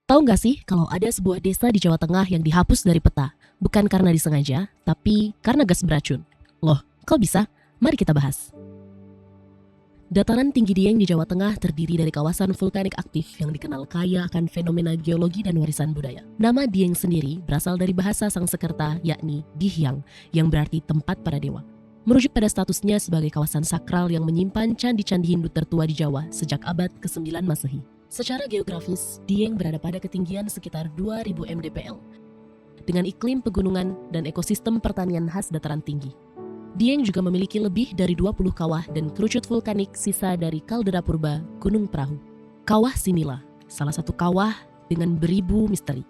Tahu nggak sih kalau ada sebuah desa di Jawa Tengah yang dihapus dari peta, bukan karena disengaja, tapi karena gas beracun. Loh, kok bisa? Mari kita bahas. Dataran tinggi Dieng di Jawa Tengah terdiri dari kawasan vulkanik aktif yang dikenal kaya akan fenomena geologi dan warisan budaya. Nama Dieng sendiri berasal dari bahasa Sangsekerta yakni Dihyang, yang berarti tempat para dewa. Merujuk pada statusnya sebagai kawasan sakral yang menyimpan candi-candi Hindu tertua di Jawa sejak abad ke-9 Masehi. Secara geografis, Dieng berada pada ketinggian sekitar 2000 mdpl, dengan iklim pegunungan dan ekosistem pertanian khas dataran tinggi. Dieng juga memiliki lebih dari 20 kawah dan kerucut vulkanik sisa dari kaldera purba Gunung Perahu. Kawah Sinila, salah satu kawah dengan beribu misteri.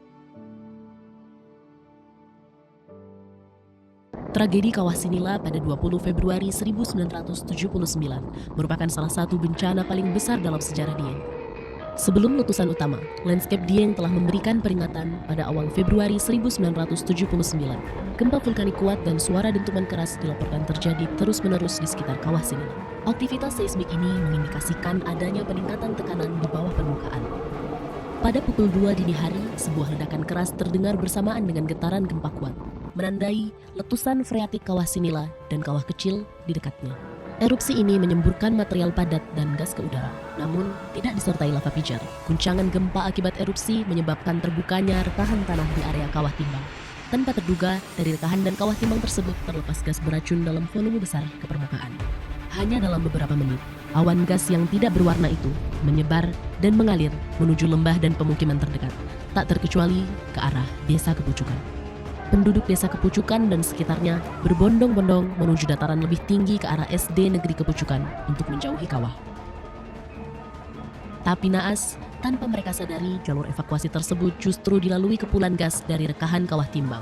Tragedi Kawah Sinila pada 20 Februari 1979 merupakan salah satu bencana paling besar dalam sejarah Dieng. Sebelum letusan utama, landscape Dieng telah memberikan peringatan pada awal Februari 1979. Gempa vulkanik kuat dan suara dentuman keras dilaporkan terjadi terus-menerus di sekitar Kawah Sinila. Aktivitas seismik ini mengindikasikan adanya peningkatan tekanan di bawah permukaan. Pada pukul 2 dini hari, sebuah ledakan keras terdengar bersamaan dengan getaran gempa kuat, menandai letusan freatik Kawah Sinila dan kawah kecil di dekatnya. Erupsi ini menyemburkan material padat dan gas ke udara, namun tidak disertai lava pijar. Guncangan gempa akibat erupsi menyebabkan terbukanya rekahan tanah di area kawah timbang. Tanpa terduga, dari rekahan dan kawah timbang tersebut terlepas gas beracun dalam volume besar ke permukaan. Hanya dalam beberapa menit, awan gas yang tidak berwarna itu menyebar dan mengalir menuju lembah dan pemukiman terdekat, tak terkecuali ke arah Desa Kepucukan. Penduduk Desa Kepucukan dan sekitarnya berbondong-bondong menuju dataran lebih tinggi ke arah SD Negeri Kepucukan untuk menjauhi kawah. Tapi naas, tanpa mereka sadari, jalur evakuasi tersebut justru dilalui kepulan gas dari rekahan kawah timbang.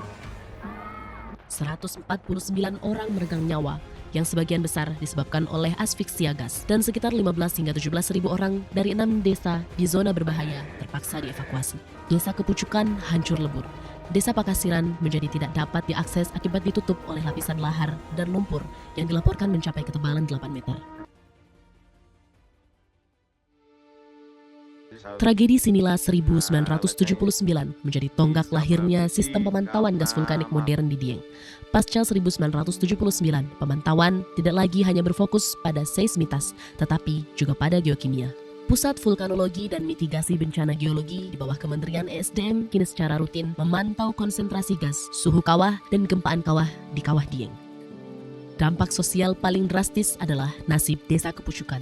149 orang meregang nyawa, yang sebagian besar disebabkan oleh asfiksia gas, dan sekitar 15 hingga 17 ribu orang dari 6 desa di zona berbahaya terpaksa dievakuasi. Desa Kepucukan hancur lebur. Desa Pakasiran menjadi tidak dapat diakses akibat ditutup oleh lapisan lahar dan lumpur yang dilaporkan mencapai ketebalan 8 meter. Tragedi Sinila 1979 menjadi tonggak lahirnya sistem pemantauan gas vulkanik modern di Dieng. Pasca 1979, pemantauan tidak lagi hanya berfokus pada seismitas, tetapi juga pada geokimia. Pusat Vulkanologi dan Mitigasi Bencana Geologi di bawah Kementerian ESDM kini secara rutin memantau konsentrasi gas, suhu kawah, dan gempaan kawah di Kawah Dieng. Dampak sosial paling drastis adalah nasib Desa Kepucukan.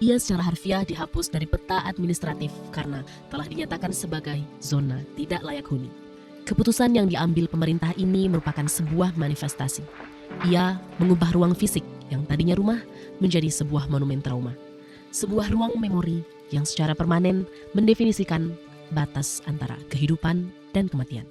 Ia secara harfiah dihapus dari peta administratif karena telah dinyatakan sebagai zona tidak layak huni. Keputusan yang diambil pemerintah ini merupakan sebuah manifestasi. Ia mengubah ruang fisik yang tadinya rumah menjadi sebuah monumen trauma. Sebuah ruang memori yang secara permanen mendefinisikan batas antara kehidupan dan kematian.